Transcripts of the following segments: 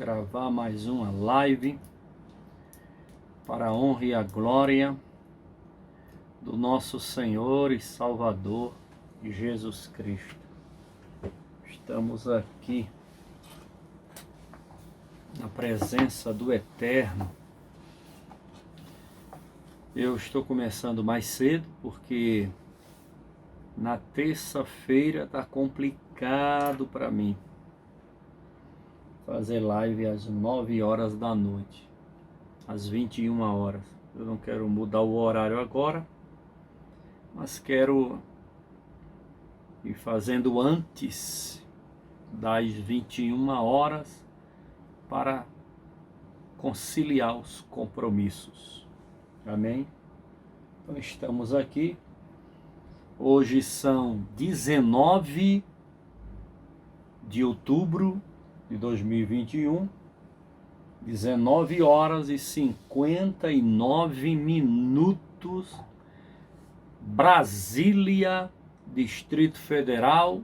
gravar mais uma live para a honra e a glória do nosso Senhor e Salvador Jesus Cristo. Estamos aqui na presença do Eterno. Eu estou começando mais cedo porque na terça-feira está complicado para mim fazer live às 9 horas da noite, às 21 horas. Eu não quero mudar o horário agora, mas quero ir fazendo antes das 21 horas para conciliar os compromissos. Amém? Então estamos aqui. Hoje são 19 de outubro de 2021, 19 horas e 59 minutos, Brasília, Distrito Federal,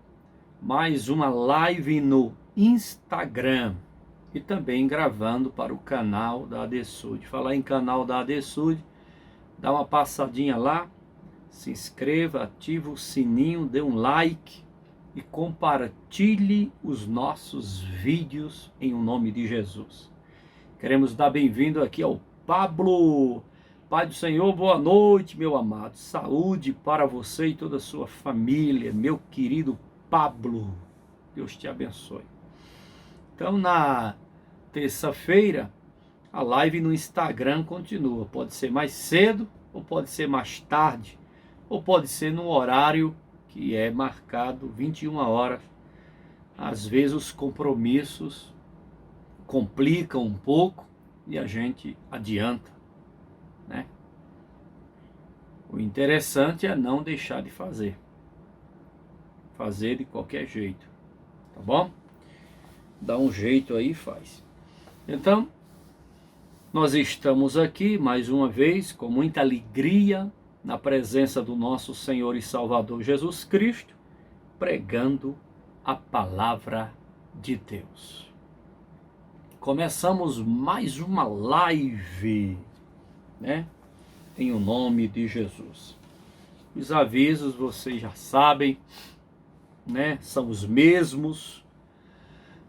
mais uma live no Instagram e também gravando para o canal da ADSud. Falar em canal da ADSud, dá uma passadinha lá, se inscreva, ative o sininho, dê um like e compartilhe os nossos vídeos em nome de Jesus. Queremos dar bem-vindo aqui ao Pablo. Pai do Senhor, boa noite, meu amado. Saúde para você e toda a sua família, meu querido Pablo. Deus te abençoe. Então, na terça-feira, a live no Instagram continua. Pode ser mais cedo, ou pode ser mais tarde, ou pode ser no horário que é marcado, 21 horas. Às vezes os compromissos complicam um pouco e a gente adianta, né? O interessante é não deixar de fazer. Fazer de qualquer jeito, tá bom? Dá um jeito aí e faz. Então, nós estamos aqui mais uma vez com muita alegria na presença do nosso Senhor e Salvador Jesus Cristo, pregando a palavra de Deus. Começamos mais uma live, né? Em o nome de Jesus. Os avisos vocês já sabem, né? São os mesmos.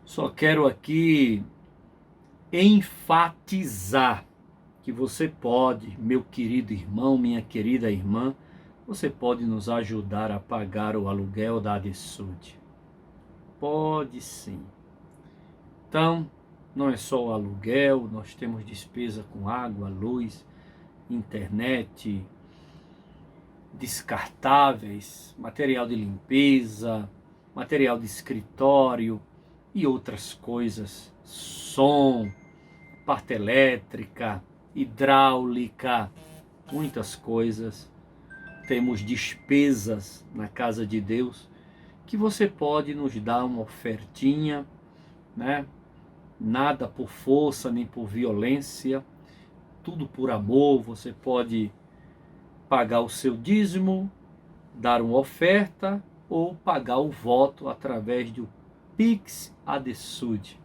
Só quero aqui enfatizar que você pode, meu querido irmão, minha querida irmã, você pode nos ajudar a pagar o aluguel da ADSud. Pode sim. Então, não é só o aluguel, nós temos despesa com água, luz, internet, descartáveis, material de limpeza, material de escritório e outras coisas, som, parte elétrica, hidráulica, muitas coisas. Temos despesas na casa de Deus que você pode nos dar uma ofertinha, né? Nada por força nem por violência, tudo por amor. Você pode pagar o seu dízimo, dar uma oferta ou pagar o voto através do Pix ADSud.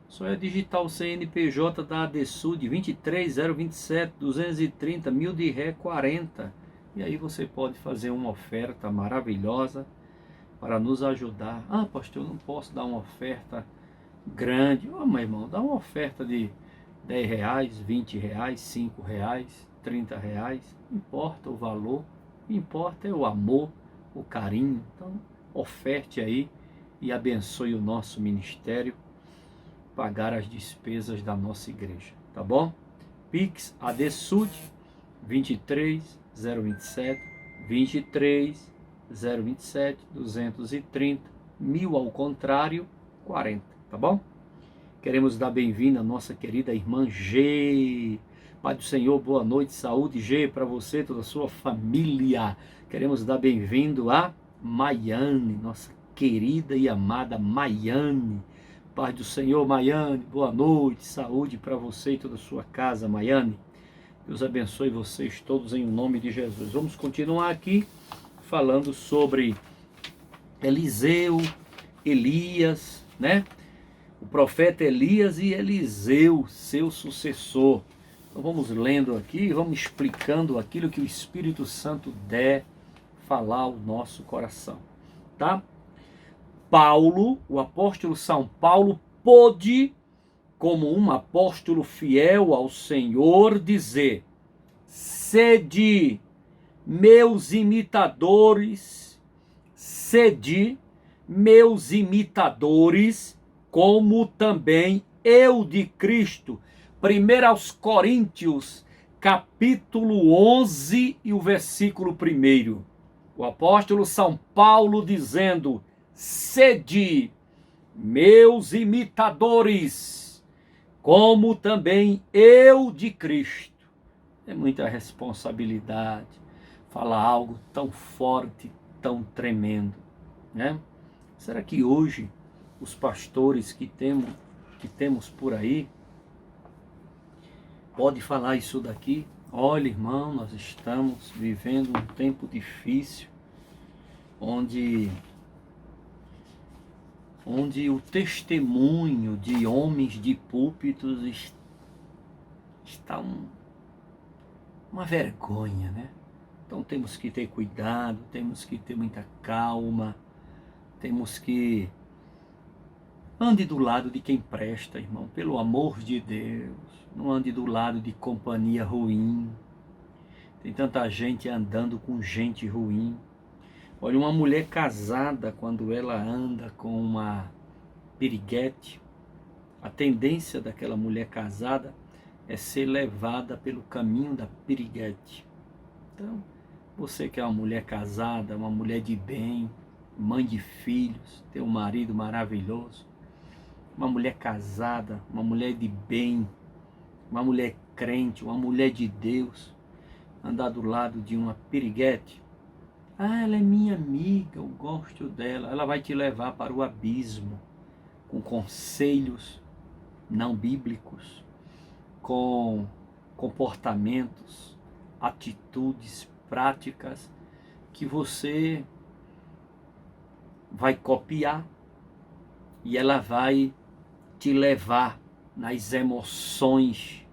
Só é digitar o CNPJ da ADSud 23027 230 mil de ré 40. E aí você pode fazer uma oferta maravilhosa para nos ajudar. Ah, pastor, eu não posso dar uma oferta grande. Oh, meu irmão, dá uma oferta de R$10, R$20, R$5, R$30. Não importa o valor, o que importa é o amor, o carinho. Então, oferte aí e abençoe o nosso ministério, pagar as despesas da nossa igreja, tá bom? Pix ADSud 23027 23027 mil ao contrário 40, tá bom? Queremos dar bem-vinda à nossa querida irmã G. Pai do Senhor, boa noite, saúde, G, para você e toda a sua família. Queremos dar bem-vindo a Maiane, nossa querida e amada Maiane. Pai do Senhor, Maiane, boa noite, saúde para você e toda a sua casa, Maiane. Deus abençoe vocês todos em nome de Jesus. Vamos continuar aqui falando sobre Eliseu, Elias, né? O profeta Elias e Eliseu, seu sucessor. Então vamos lendo aqui, vamos explicando aquilo que o Espírito Santo der falar ao nosso coração, tá? Paulo, o apóstolo São Paulo, pôde, como um apóstolo fiel ao Senhor, dizer: sede meus imitadores, sede meus imitadores, como também eu de Cristo. 1 aos Coríntios, capítulo 11 e o versículo 1. O apóstolo São Paulo dizendo: sede meus imitadores, como também eu de Cristo. É muita responsabilidade falar algo tão forte, tão tremendo, né? Será que hoje os pastores que temos por aí pode falar isso daqui? Olha, irmão, nós estamos vivendo um tempo difícil, onde o testemunho de homens de púlpitos está uma vergonha, né? Então temos que ter cuidado, temos que ter muita calma, temos que... Ande do lado de quem presta, irmão, pelo amor de Deus. Não ande do lado de companhia ruim. Tem tanta gente andando com gente ruim. Olha, uma mulher casada, quando ela anda com uma piriguete, a tendência daquela mulher casada é ser levada pelo caminho da piriguete. Então, você que é uma mulher casada, uma mulher de bem, mãe de filhos, tem um marido maravilhoso, uma mulher casada, uma mulher de bem, uma mulher crente, uma mulher de Deus, andar do lado de uma piriguete, ela é minha amiga, eu gosto dela, ela vai te levar para o abismo, com conselhos não bíblicos, com comportamentos, atitudes, práticas, que você vai copiar, e ela vai te levar nas emoções,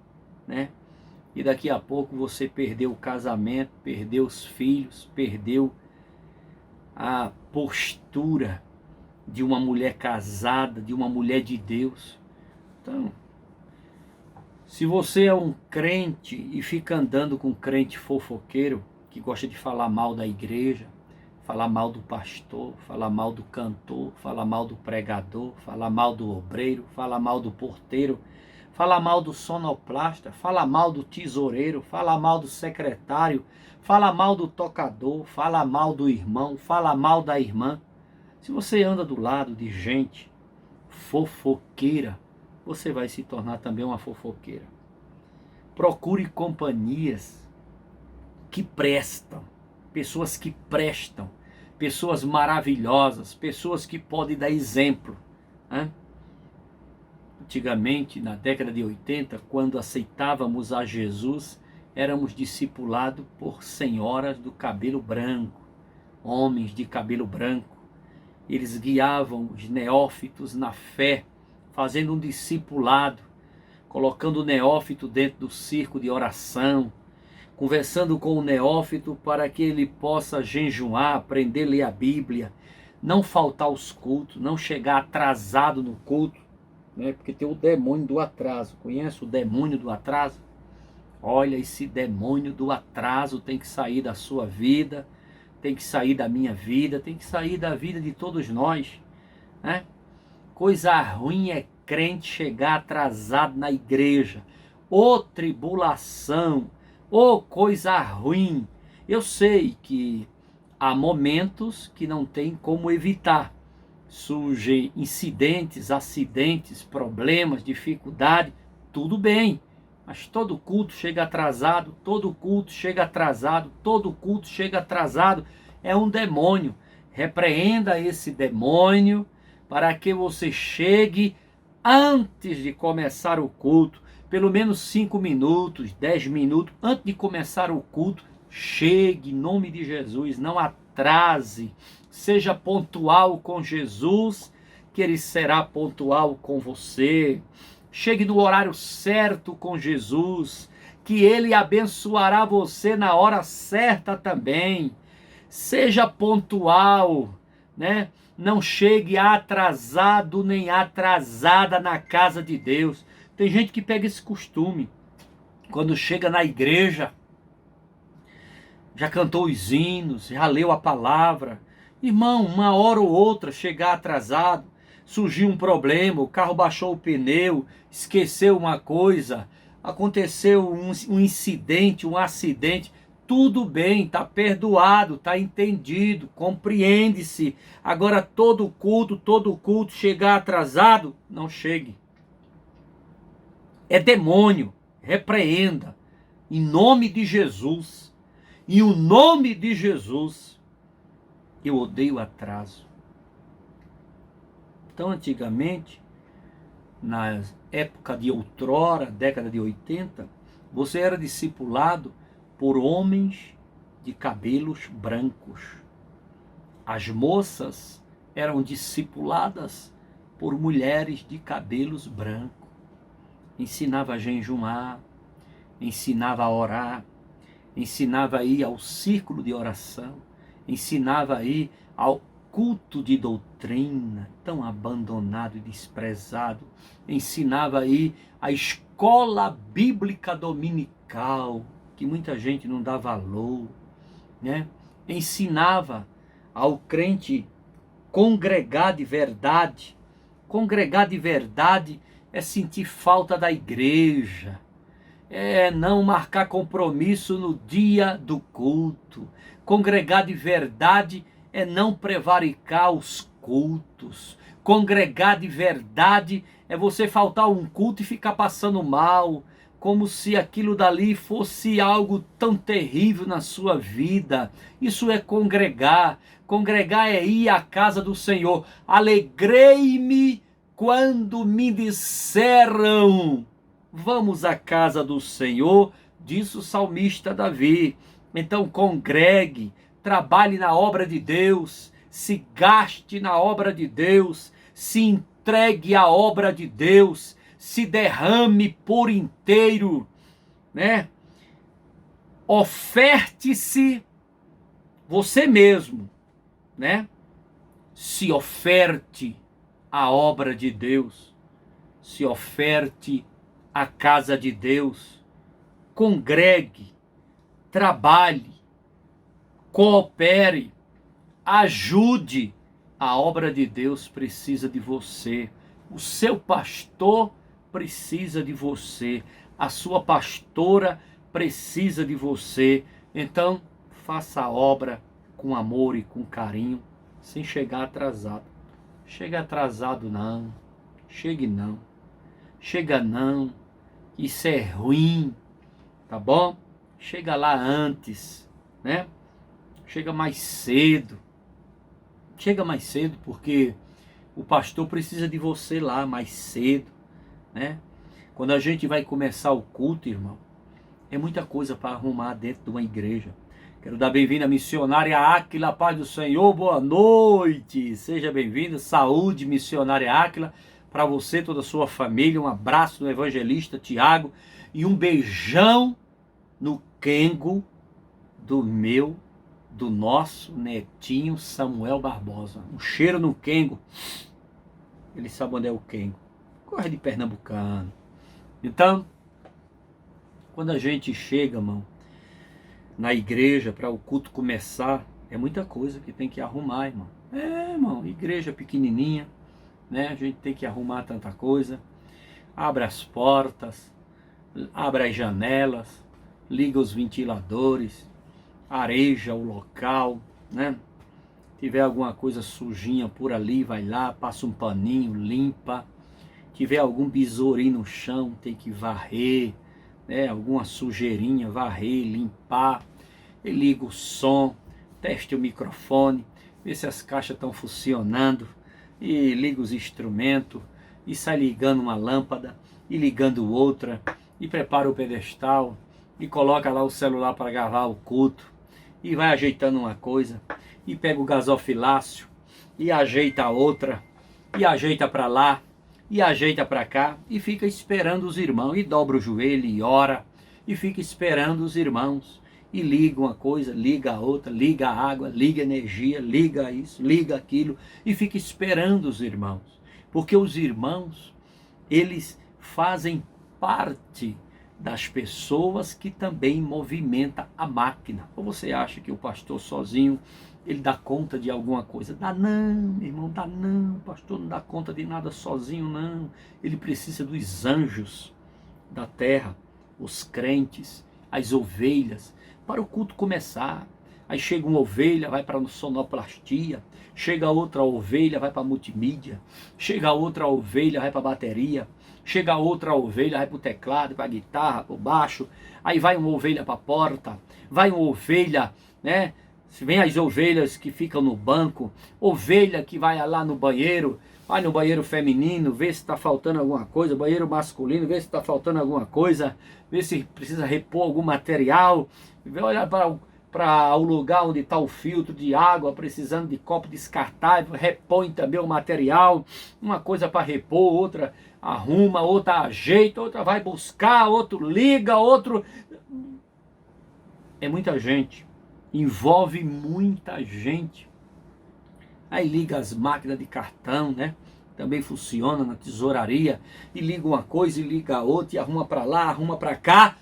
né? E daqui a pouco você perdeu o casamento, perdeu os filhos, perdeu a postura de uma mulher casada, de uma mulher de Deus. Então, se você é um crente e fica andando com um crente fofoqueiro, que gosta de falar mal da igreja, falar mal do pastor, falar mal do cantor, falar mal do pregador, falar mal do obreiro, falar mal do porteiro, falar mal do sonoplasta, falar mal do tesoureiro, falar mal do secretário, falar mal do tocador, falar mal do irmão, falar mal da irmã. Se você anda do lado de gente fofoqueira, você vai se tornar também uma fofoqueira. Procure companhias que prestam, pessoas que prestam, pessoas maravilhosas, pessoas que podem dar exemplo, né? Antigamente, na década de 80, quando aceitávamos a Jesus, éramos discipulados por senhoras do cabelo branco, homens de cabelo branco. Eles guiavam os neófitos na fé, fazendo um discipulado, colocando o neófito dentro do círculo de oração, conversando com o neófito para que ele possa jejuar, aprender a ler a Bíblia, não faltar aos cultos, não chegar atrasado no culto, né? Porque tem o demônio do atraso. Conhece o demônio do atraso? Olha, esse demônio do atraso tem que sair da sua vida, tem que sair da minha vida, tem que sair da vida de todos nós, né? Coisa ruim é crente chegar atrasado na igreja. Ô tribulação, ô coisa ruim. Eu sei que há momentos que não tem como evitar. Surgem incidentes, acidentes, problemas, dificuldade, tudo bem. Mas todo culto chega atrasado, todo culto chega atrasado, todo culto chega atrasado. É um demônio. Repreenda esse demônio para que você chegue antes de começar o culto, pelo menos 5 minutos, 10 minutos, antes de começar o culto, chegue em nome de Jesus, não atrase, seja pontual com Jesus, que Ele será pontual com você. Chegue no horário certo com Jesus, que Ele abençoará você na hora certa também. Seja pontual, né? Não chegue atrasado nem atrasada na casa de Deus. Tem gente que pega esse costume. Quando chega na igreja, já cantou os hinos, já leu a palavra. Irmão, uma hora ou outra chegar atrasado, surgiu um problema, o carro baixou o pneu, esqueceu uma coisa, aconteceu um incidente, um acidente, tudo bem, está perdoado, está entendido, compreende-se. Agora todo culto, chegar atrasado, não chegue. É demônio, repreenda, em nome de Jesus. Em o nome de Jesus, eu odeio atraso. Então, antigamente, na época de outrora, década de 80, você era discipulado por homens de cabelos brancos. As moças eram discipuladas por mulheres de cabelos brancos. Ensinava a jejumar, ensinava a orar, ensinava a ir ao círculo de oração, ensinava a ir ao culto de doutrina, tão abandonado e desprezado, ensinava a ir à escola bíblica dominical, que muita gente não dá valor, né? Ensinava ao crente congregar de verdade. Congregar de verdade é sentir falta da igreja, é não marcar compromisso no dia do culto. Congregar de verdade é não prevaricar os cultos. Congregar de verdade é você faltar um culto e ficar passando mal, como se aquilo dali fosse algo tão terrível na sua vida. Isso é congregar. Congregar é ir à casa do Senhor. Alegrei-me quando me disseram: vamos à casa do Senhor, disse o salmista Davi. Então congregue, trabalhe na obra de Deus, se gaste na obra de Deus, se entregue à obra de Deus, se derrame por inteiro, né? Oferte-se você mesmo, né? Se oferte à obra de Deus, se oferte a casa de Deus, congregue, trabalhe, coopere, ajude. A obra de Deus precisa de você. O seu pastor precisa de você. A sua pastora precisa de você. Então, faça a obra com amor e com carinho, sem chegar atrasado. Chega atrasado não. Chegue não. Chega não. Isso é ruim, tá bom? Chega lá antes, né? Chega mais cedo. Chega mais cedo porque o pastor precisa de você lá mais cedo, né? Quando a gente vai começar o culto, irmão, é muita coisa para arrumar dentro de uma igreja. Quero dar bem-vinda à missionária Áquila, paz do Senhor, boa noite. Seja bem-vindo, saúde, missionária Áquila. Para você, toda a sua família, um abraço do evangelista Tiago e um beijão no quengo do nosso netinho Samuel Barbosa. Um cheiro no quengo. Ele sabe onde é o quengo. Corre de pernambucano. Então, quando a gente chega, irmão, na igreja para o culto começar, é muita coisa que tem que arrumar, irmão. Irmão, igreja pequenininha, né? A gente tem que arrumar tanta coisa. Abra as portas, abra as janelas, liga os ventiladores, areja o local, né? Tiver alguma coisa sujinha por ali, vai lá, passa um paninho, limpa. Tiver algum besourinho no chão, tem que varrer, né? Alguma sujeirinha, varrer, limpar. E liga o som, teste o microfone, vê se as caixas estão funcionando, e liga os instrumentos, e sai ligando uma lâmpada, e ligando outra, e prepara o pedestal, e coloca lá o celular para gravar o culto, e vai ajeitando uma coisa, e pega o gasofilácio, e ajeita a outra, e ajeita para lá, e ajeita para cá, e fica esperando os irmãos, e dobra o joelho e ora, e fica esperando os irmãos, e liga uma coisa, liga a outra, liga a água, liga a energia, liga isso, liga aquilo, e fica esperando os irmãos, porque os irmãos, eles fazem parte das pessoas que também movimenta a máquina. Ou você acha que o pastor sozinho, ele dá conta de alguma coisa? Dá não, meu irmão, dá não. O pastor não dá conta de nada sozinho, não. Ele precisa dos anjos da terra, os crentes, as ovelhas, para o culto começar. Aí chega uma ovelha, vai para a sonoplastia, chega outra ovelha, vai para a multimídia, chega outra ovelha, vai para a bateria, chega outra ovelha, vai para o teclado, para a guitarra, para o baixo, aí vai uma ovelha para a porta, vai uma ovelha, né? Vem as ovelhas que ficam no banco, ovelha que vai lá no banheiro, vai no banheiro feminino, vê se está faltando alguma coisa, banheiro masculino, vê se está faltando alguma coisa, vê se precisa repor algum material, olha para o lugar onde está o filtro de água, precisando de copo descartável, repõe também o material, uma coisa para repor, outra arruma, outra ajeita, outra vai buscar, outro liga, outro... É muita gente, envolve muita gente. Aí liga as máquinas de cartão, né? Também funciona na tesouraria, e liga uma coisa e liga a outra, e arruma para lá, arruma para cá,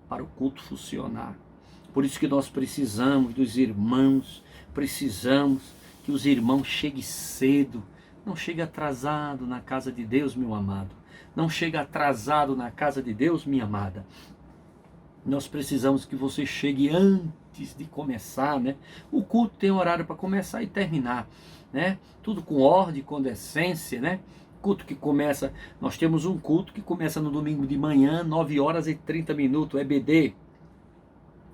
para o culto funcionar. Por isso que nós precisamos dos irmãos, precisamos que os irmãos cheguem cedo, não chegue atrasado na casa de Deus, meu amado. Não chegue atrasado na casa de Deus, minha amada. Nós precisamos que você chegue antes de começar, né? O culto tem horário para começar e terminar, né? Tudo com ordem, com decência, né? Culto que começa, nós temos um culto que começa no domingo de manhã, 9 horas e 30 minutos, EBD.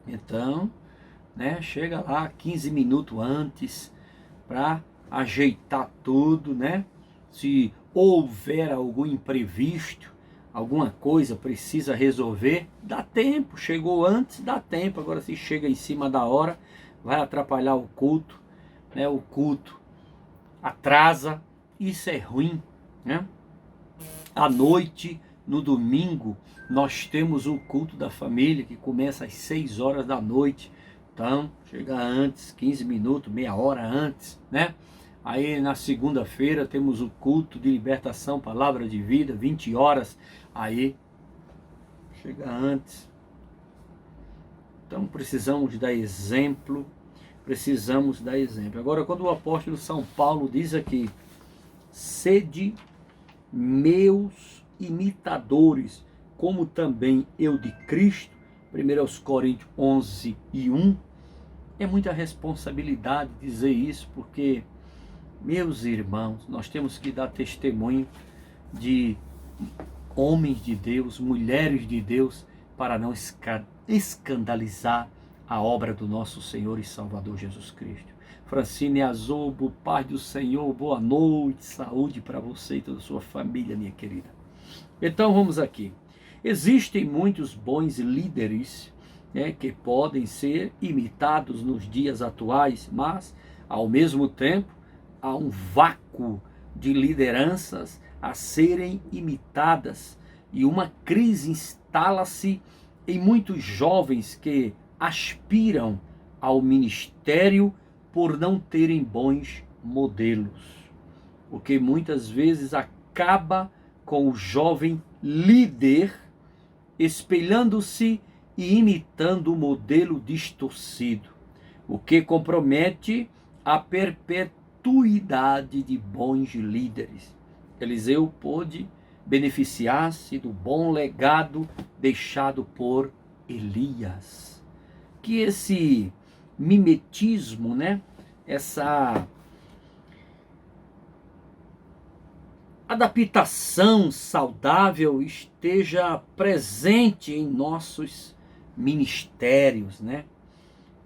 Então, né, chega lá 15 minutos antes para ajeitar tudo, né? Se houver algum imprevisto, alguma coisa precisa resolver, dá tempo. Chegou antes, dá tempo. Agora, se chega em cima da hora, vai atrapalhar o culto, né? O culto atrasa, isso é ruim, né? À noite, no domingo, nós temos o culto da família que começa às 6 horas da noite. Então, chega antes, 15 minutos, meia hora antes, né? Aí na segunda-feira temos o culto de libertação, palavra de vida, 20 horas. Aí, chega antes. Então, precisamos dar exemplo. Precisamos dar exemplo. Agora, quando o apóstolo São Paulo diz aqui, sede meus imitadores, como também eu de Cristo, 1 Coríntios 11 e 1, é muita responsabilidade dizer isso, porque, meus irmãos, nós temos que dar testemunho de homens de Deus, mulheres de Deus, para não escandalizar a obra do nosso Senhor e Salvador Jesus Cristo. Francine Azobo, paz do Senhor, boa noite, saúde para você e toda a sua família, minha querida. Então vamos aqui. Existem muitos bons líderes, né, que podem ser imitados nos dias atuais, mas ao mesmo tempo há um vácuo de lideranças a serem imitadas e uma crise instala-se em muitos jovens que aspiram ao ministério por não terem bons modelos, o que muitas vezes acaba com o jovem líder espelhando-se e imitando o modelo distorcido, o que compromete a perpetuidade de bons líderes. Eliseu pôde beneficiar-se do bom legado deixado por Elias. Que esse mimetismo, né, essa adaptação saudável esteja presente em nossos ministérios, né?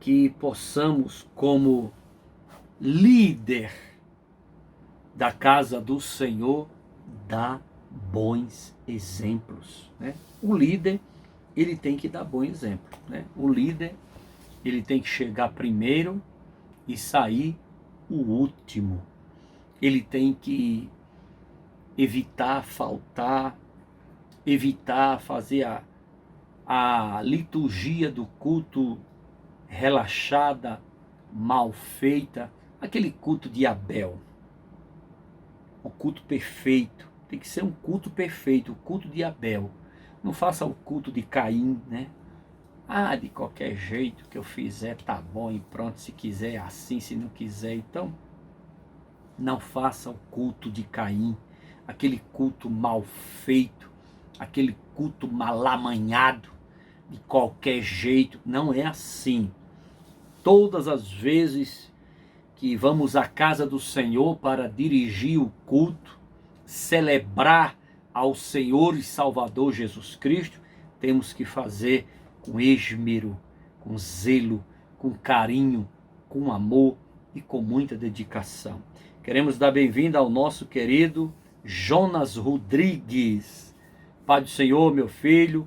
Que possamos, como líder da casa do Senhor, dar bons exemplos, né? O líder, ele tem que dar bom exemplo, né? O líder, ele tem que chegar primeiro e sair o último. ele tem que evitar faltar, evitar fazer a liturgia do culto relaxada, mal feita, aquele culto de Abel. O culto perfeito, tem que ser um culto perfeito, o culto de Abel. Não faça o culto de Caim, né? De qualquer jeito que eu fizer tá bom e pronto, se quiser assim, se não quiser, então não faça o culto de Caim, aquele culto mal feito, aquele culto mal amanhado, de qualquer jeito. Não é assim. Todas as vezes que vamos à casa do Senhor para dirigir o culto, celebrar ao Senhor e Salvador Jesus Cristo, temos que fazer com esmero, com zelo, com carinho, com amor e com muita dedicação. Queremos dar bem-vinda ao nosso querido Jonas Rodrigues. Pai do Senhor, meu filho,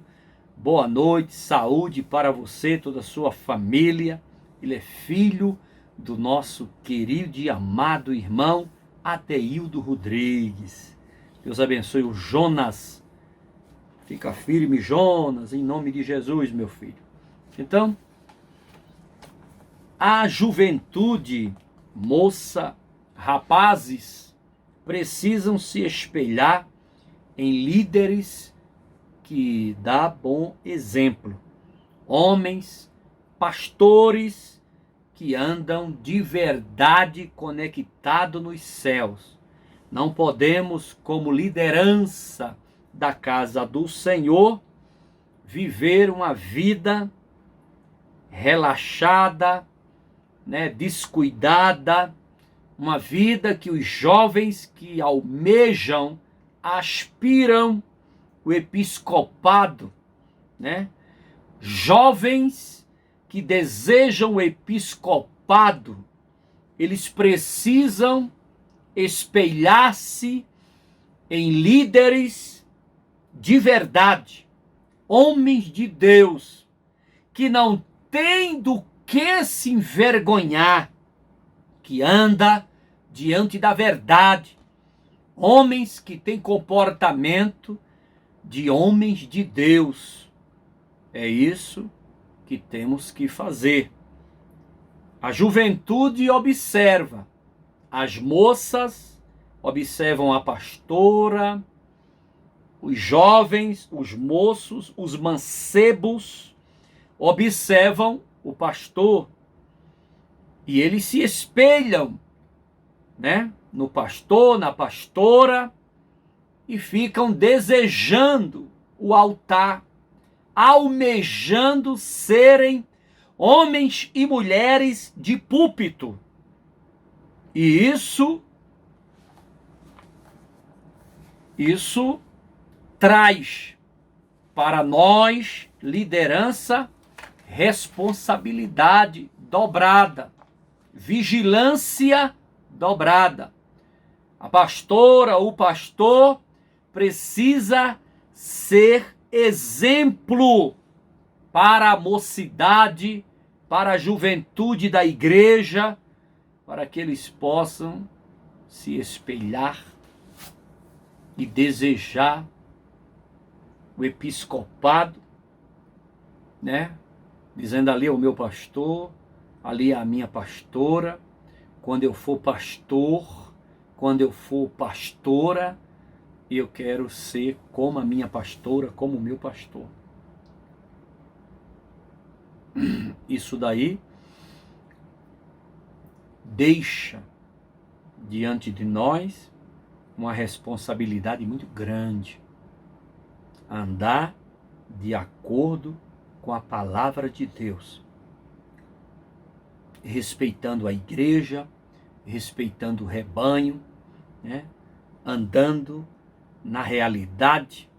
boa noite, saúde para você e toda a sua família. Ele é filho do nosso querido e amado irmão Adeildo Rodrigues. Deus abençoe o Jonas. Fica firme, Jonas, em nome de Jesus, meu filho. Então, a juventude, moça, rapazes, precisam se espelhar em líderes que dão bom exemplo. Homens, pastores que andam de verdade conectados nos céus. Não podemos, como liderança da casa do Senhor, viver uma vida relaxada, descuidada, uma vida que os jovens que almejam, aspiram o episcopado, jovens que desejam o episcopado, eles precisam espelhar-se em líderes de verdade, homens de Deus, que não têm do que se envergonhar, que anda diante da verdade, homens que têm comportamento de homens de Deus. É isso que temos que fazer. A juventude observa, as moças observam a pastora, os jovens, os moços, os mancebos observam o pastor e eles se espelham, no pastor, na pastora, e ficam desejando o altar, almejando serem homens e mulheres de púlpito. E isso traz para nós, liderança, responsabilidade dobrada, vigilância dobrada. A pastora, o pastor precisa ser exemplo para a mocidade, para a juventude da igreja, para que eles possam se espelhar e desejar o episcopado, dizendo: ali é o meu pastor, ali é a minha pastora. Quando eu for pastor, quando eu for pastora, eu quero ser como a minha pastora, como o meu pastor. Isso daí deixa diante de nós uma responsabilidade muito grande. Andar de acordo com a palavra de Deus, respeitando a igreja, respeitando o rebanho, andando na realidade,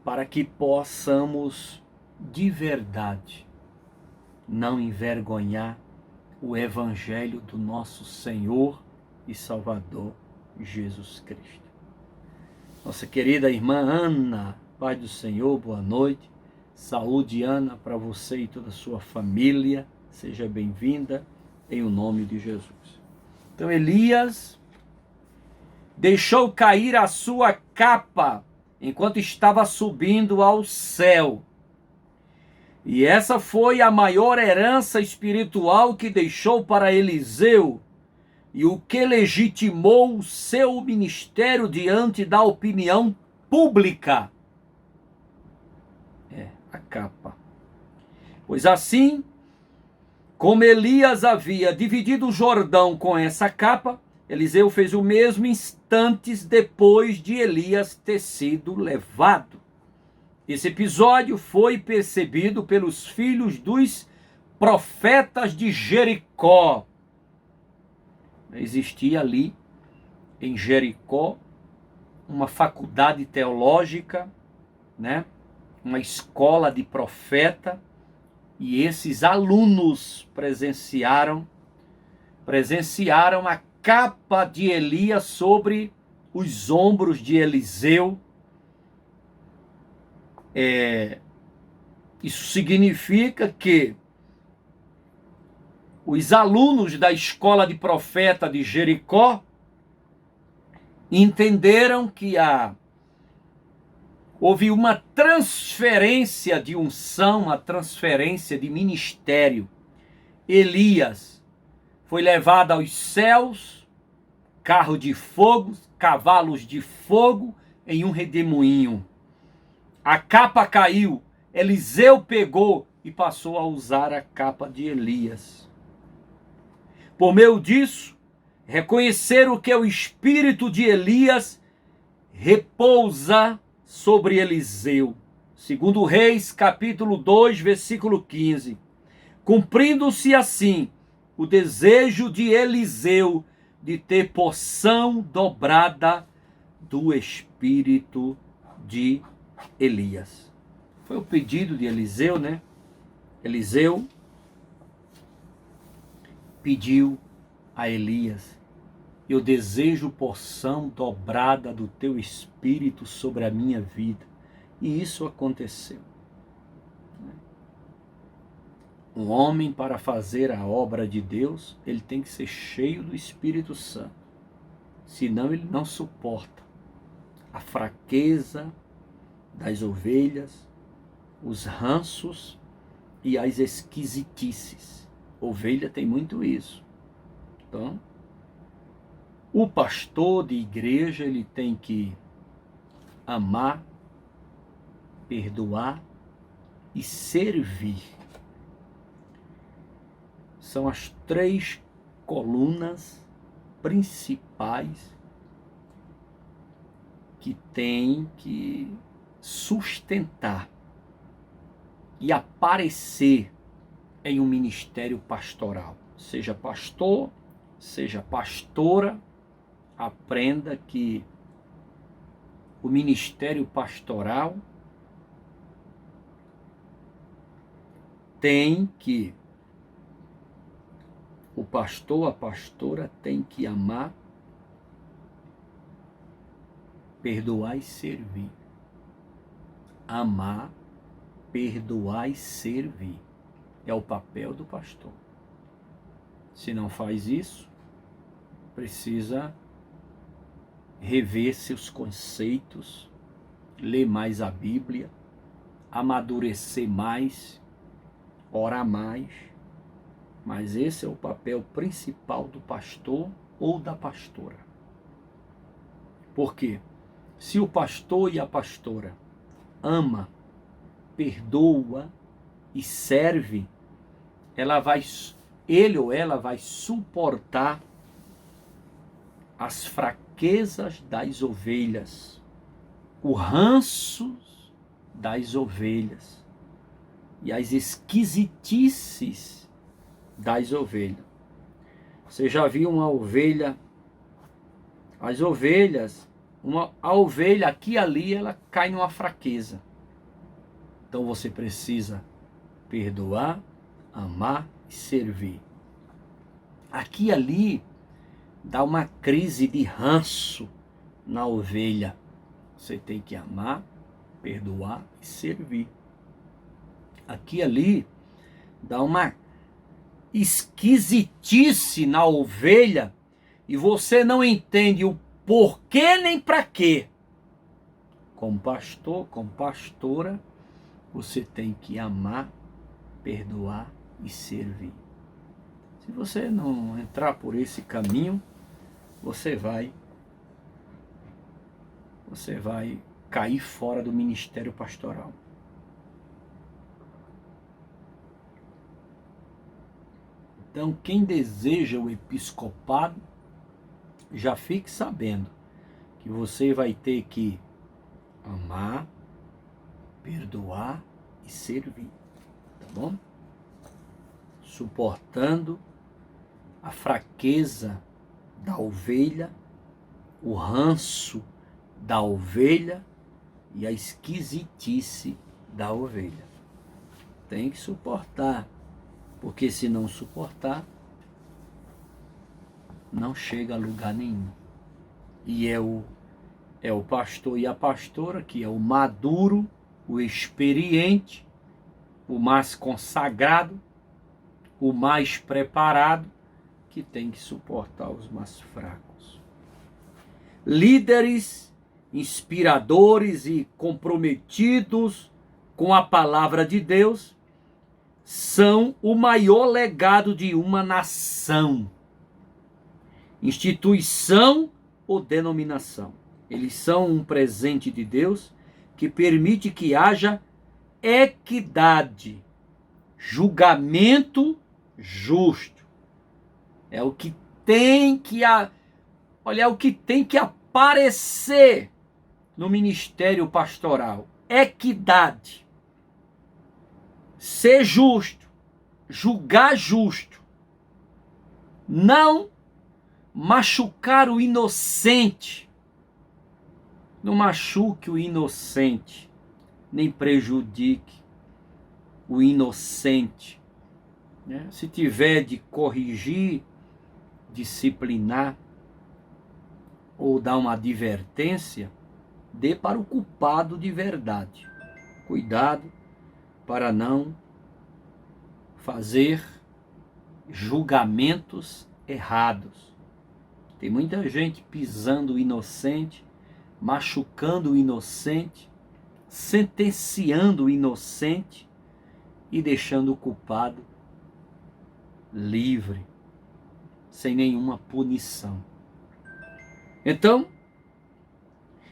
para que possamos de verdade não envergonhar o evangelho do nosso Senhor e Salvador Jesus Cristo. Nossa querida irmã Ana, Pai do Senhor, boa noite. Saúde, Ana, para você e toda a sua família. Seja bem-vinda em o nome de Jesus. Então Elias deixou cair a sua capa enquanto estava subindo ao céu. E essa foi a maior herança espiritual que deixou para Eliseu, e o que legitimou o seu ministério diante da opinião pública. A capa. Pois assim, como Elias havia dividido o Jordão com essa capa, Eliseu fez o mesmo instantes depois de Elias ter sido levado. Esse episódio foi percebido pelos filhos dos profetas de Jericó. Existia ali, em Jericó, uma faculdade teológica, né? Uma escola de profeta, e esses alunos presenciaram a capa de Elias sobre os ombros de Eliseu. Isso significa que os alunos da escola de profeta de Jericó entenderam que houve uma transferência de unção, uma transferência de ministério. Elias foi levado aos céus, carro de fogo, cavalos de fogo, em um redemoinho. A capa caiu, Eliseu pegou e passou a usar a capa de Elias. Por meio disso, reconheceram que o espírito de Elias repousa sobre Eliseu. Segundo Reis, capítulo 2, versículo 15. Cumprindo-se assim o desejo de Eliseu de ter porção dobrada do espírito de Elias. Foi o pedido de Eliseu, né? Eliseu pediu a Elias: eu desejo porção dobrada do teu espírito sobre a minha vida. E isso aconteceu. Um homem, para fazer a obra de Deus, ele tem que ser cheio do Espírito Santo. Senão ele não suporta a fraqueza das ovelhas, os ranços e as esquisitices. Ovelha tem muito isso. Então, o pastor de igreja, ele tem que amar, perdoar e servir. São as 3 colunas principais que tem que sustentar e aparecer em um ministério pastoral. Seja pastor, seja pastora, aprenda que o ministério pastoral tem que, o pastor, a pastora tem que amar, perdoar e servir. Amar, perdoar e servir. É o papel do pastor. Se não faz isso, precisa rever seus conceitos, ler mais a Bíblia, amadurecer mais, orar mais. Mas esse é o papel principal do pastor ou da pastora. Por quê? Se o pastor e a pastora ama, perdoa e serve, ele ou ela vai suportar as fraquezas das ovelhas, o ranço das ovelhas e as esquisitices das ovelhas. Você já viu uma ovelha? As ovelhas, a ovelha aqui e ali, ela cai numa fraqueza. Então você precisa perdoar, amar e servir. Aqui e ali dá uma crise de ranço na ovelha. Você tem que amar, perdoar e servir. Aqui e ali dá uma esquisitice na ovelha e você não entende o porquê nem para quê, como pastor, como pastora, você tem que amar, perdoar e servir. Se você não entrar por esse caminho, você vai cair fora do ministério pastoral. Então, quem deseja o episcopado, já fique sabendo que você vai ter que amar, perdoar e servir, tá bom? Suportando a fraqueza da ovelha, o ranço da ovelha e a esquisitice da ovelha. Tem que suportar, porque se não suportar, não chega a lugar nenhum. E é o pastor e a pastora, que é o maduro, o experiente, o mais consagrado, o mais preparado, que tem que suportar os mais fracos. Líderes inspiradores e comprometidos com a palavra de Deus são o maior legado de uma nação, instituição ou denominação. Eles são um presente de Deus que permite que haja equidade, julgamento justo. É o que tem que aparecer no ministério pastoral. Equidade. Ser justo, julgar justo. Não machucar o inocente. Não machuque o inocente, nem prejudique o inocente. Se tiver de corrigir, disciplinar ou dar uma advertência, dê para o culpado de verdade. Cuidado para não fazer julgamentos errados. Tem muita gente pisando o inocente, machucando o inocente, sentenciando o inocente e deixando o culpado livre, sem nenhuma punição. Então,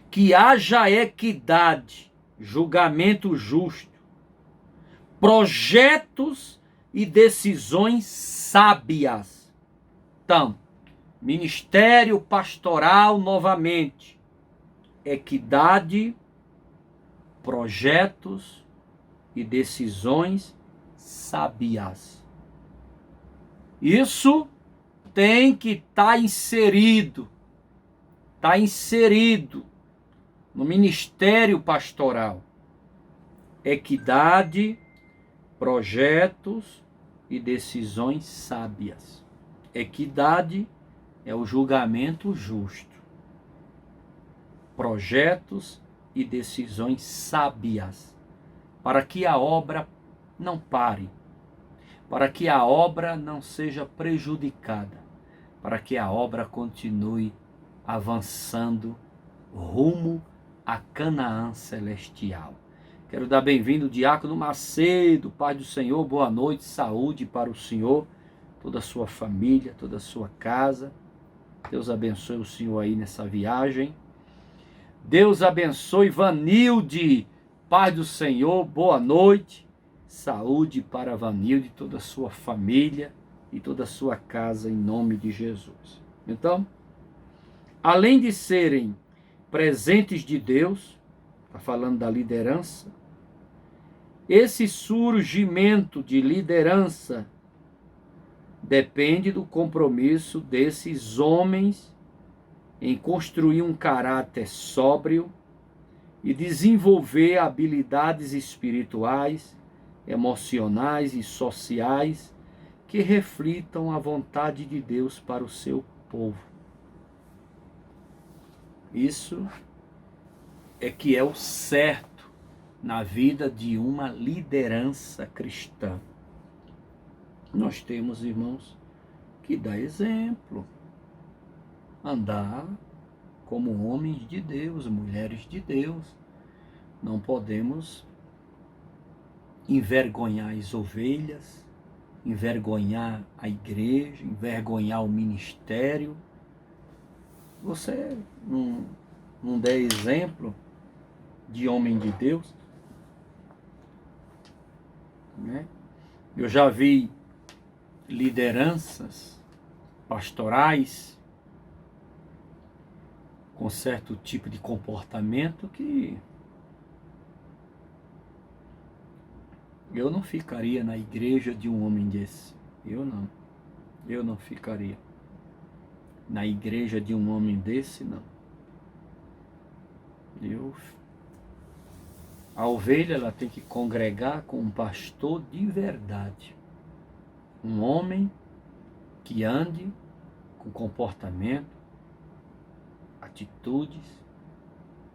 que haja equidade, julgamento justo, projetos e decisões sábias. Então, ministério pastoral novamente, equidade, projetos e decisões sábias. Isso tem que estar inserido no ministério pastoral. Equidade, projetos e decisões sábias. Equidade é o julgamento justo. Projetos e decisões sábias, para que a obra não pare, para que a obra não seja prejudicada, para que a obra continue avançando rumo a Canaã celestial. Quero dar bem-vindo, Diácono Macedo, Pai do Senhor, boa noite, saúde para o Senhor, toda a sua família, toda a sua casa. Deus abençoe o Senhor aí nessa viagem. Deus abençoe Vanilde, Pai do Senhor, boa noite, saúde para Vanilde, toda a sua família e toda a sua casa, em nome de Jesus. Então, além de serem presentes de Deus, está falando da liderança, esse surgimento de liderança depende do compromisso desses homens em construir um caráter sóbrio e desenvolver habilidades espirituais, emocionais e sociais que reflitam a vontade de Deus para o seu povo. Isso é que é o certo na vida de uma liderança cristã. Nós temos, irmãos, que dar exemplo. andar como homens de Deus, mulheres de Deus. Não podemos envergonhar as ovelhas, envergonhar a igreja, envergonhar o ministério. Você não der exemplo de homem de Deus, né? Eu já vi lideranças pastorais com certo tipo de comportamento que eu não ficaria na igreja de um homem desse. Eu não ficaria na igreja de um homem desse, não. A ovelha, ela tem que congregar com um pastor de verdade. Um homem que ande com comportamento, atitudes,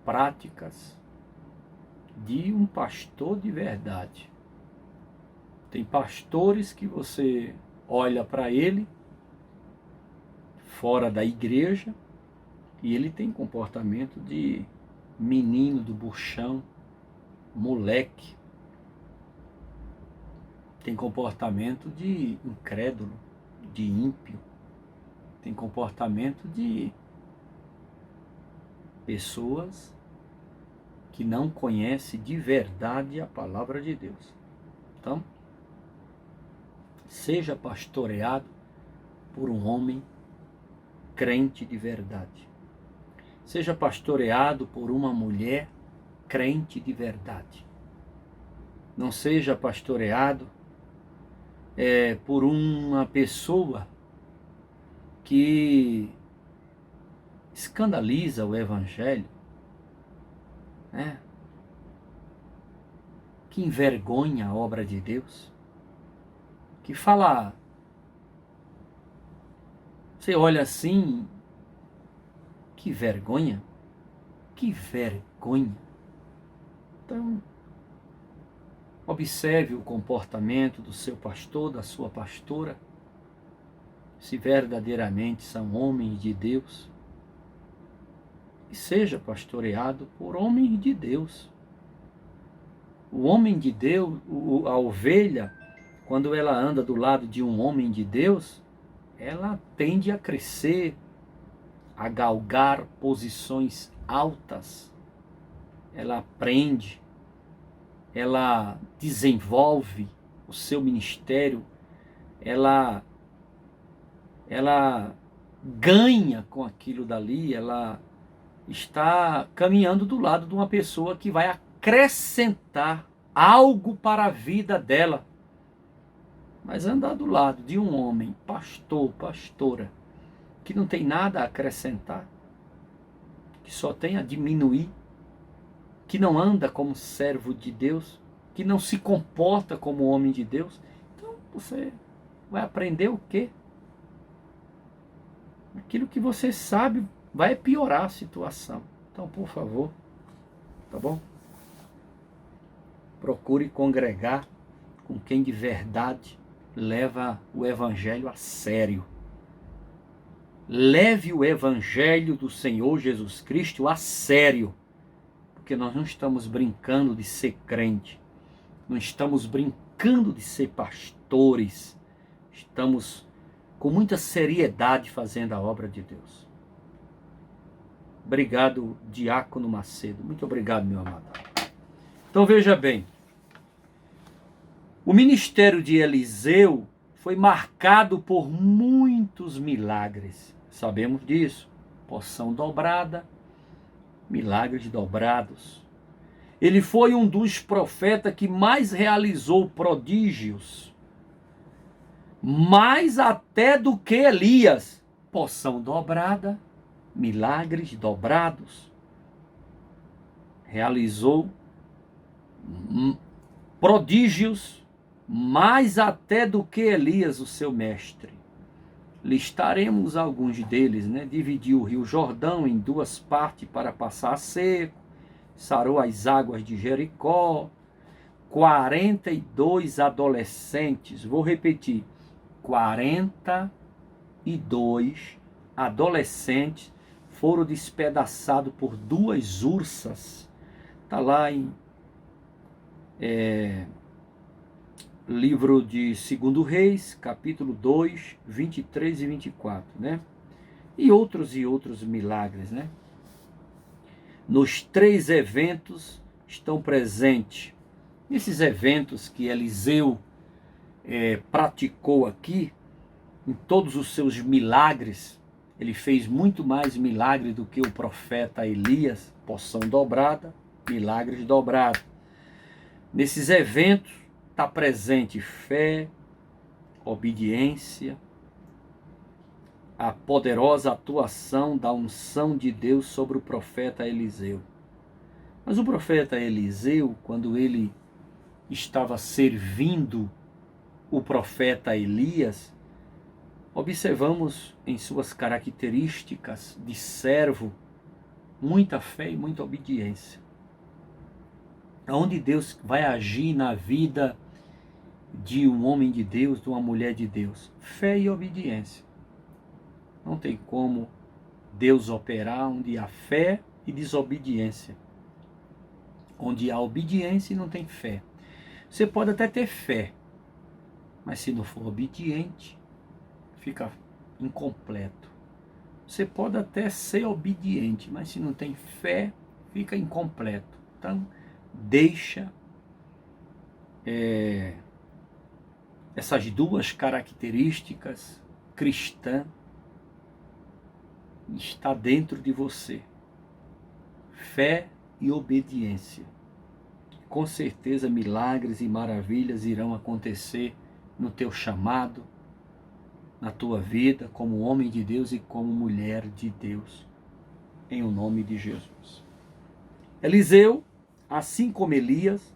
práticas de um pastor de verdade. Tem pastores que você olha para ele fora da igreja e ele tem comportamento de menino do buchão, moleque. Tem comportamento de incrédulo, de ímpio. Tem comportamento de pessoas que não conhecem de verdade a palavra de Deus. Então, seja pastoreado por um homem crente de verdade. Seja pastoreado por uma mulher crente de verdade. Não seja pastoreado por uma pessoa que escandaliza o evangelho, né? Que envergonha a obra de Deus, que fala, você olha assim, que vergonha, que vergonha. Então, observe o comportamento do seu pastor, da sua pastora, se verdadeiramente são homens de Deus, e seja pastoreado por homens de Deus. O homem de Deus, a ovelha, quando ela anda do lado de um homem de Deus, ela tende a crescer, a galgar posições altas. Ela aprende, ela desenvolve o seu ministério, ela ganha com aquilo dali, ela está caminhando do lado de uma pessoa que vai acrescentar algo para a vida dela. Mas andar do lado de um homem, pastor, pastora, que não tem nada a acrescentar, que só tem a diminuir, que não anda como servo de Deus, que não se comporta como homem de Deus, então você vai aprender o quê? Aquilo que você sabe vai piorar a situação. Então, por favor, tá bom? Procure congregar com quem de verdade leva o evangelho a sério. Leve o evangelho do Senhor Jesus Cristo a sério, porque nós não estamos brincando de ser crente, não estamos brincando de ser pastores, estamos com muita seriedade fazendo a obra de Deus. Obrigado, Diácono Macedo. Muito obrigado, meu amado. Então veja bem, o ministério de Eliseu foi marcado por muitos milagres. Sabemos disso. Porção dobrada, milagres dobrados. Ele foi um dos profetas que mais realizou prodígios, mais até do que Elias. Porção dobrada, milagres dobrados. Realizou prodígios, mais até do que Elias, o seu mestre. Listaremos alguns deles, né? Dividiu o rio Jordão em duas partes para passar a seco, sarou as águas de Jericó, 42 adolescentes, vou repetir, 42 adolescentes foram despedaçados por 2 ursas. Está lá em livro de 2 Reis, capítulo 2, 23 e 24, né? E outros milagres, né? Nos 3 eventos estão presentes. Nesses eventos que Eliseu praticou aqui, em todos os seus milagres, ele fez muito mais milagre do que o profeta Elias, porção dobrada, milagres dobrados. Nesses eventos está presente fé, obediência, a poderosa atuação da unção de Deus sobre o profeta Eliseu. Mas o profeta Eliseu, quando ele estava servindo o profeta Elias, observamos em suas características de servo muita fé e muita obediência. Onde Deus vai agir na vida de um homem de Deus, de uma mulher de Deus? Fé e obediência. Não tem como Deus operar onde há fé e desobediência. Onde há obediência e não tem fé. Você pode até ter fé, mas se não for obediente, fica incompleto. Você pode até ser obediente, mas se não tem fé, fica incompleto. Então, deixa essas 2 características cristãs está dentro de você. Fé e obediência. Com certeza milagres e maravilhas irão acontecer no teu chamado, na tua vida, como homem de Deus e como mulher de Deus, em o nome de Jesus. Eliseu, assim como Elias,